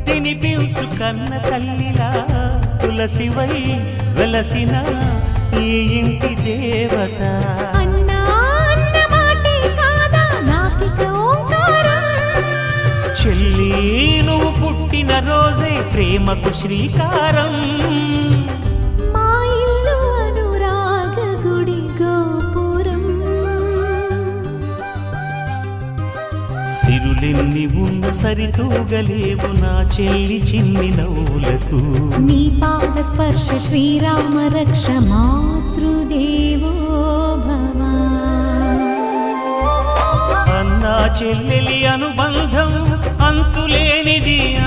తినిపించు కన్న తల్లిలా తులసివై వెలసిన ఈ ఇంటి దేవత. అన్నా అన్న మాటే కాదా నాకిక ఓంకారం. చెల్లి నువ్వు పుట్టిన రోజే ప్రేమకు శ్రీకారం. మా ఇల్లు అనురాగ గుడి గోపురం. సిరులెన్ని ఉన్న సరితూగలేవు నా చెల్లి చిన్ని నవ్వులకు. నీ పాద స్పర్శ శ్రీరామ రక్ష మాతృదేవో భవ. అన్నా చెల్లెలి అనుబంధం అంతులేనిది.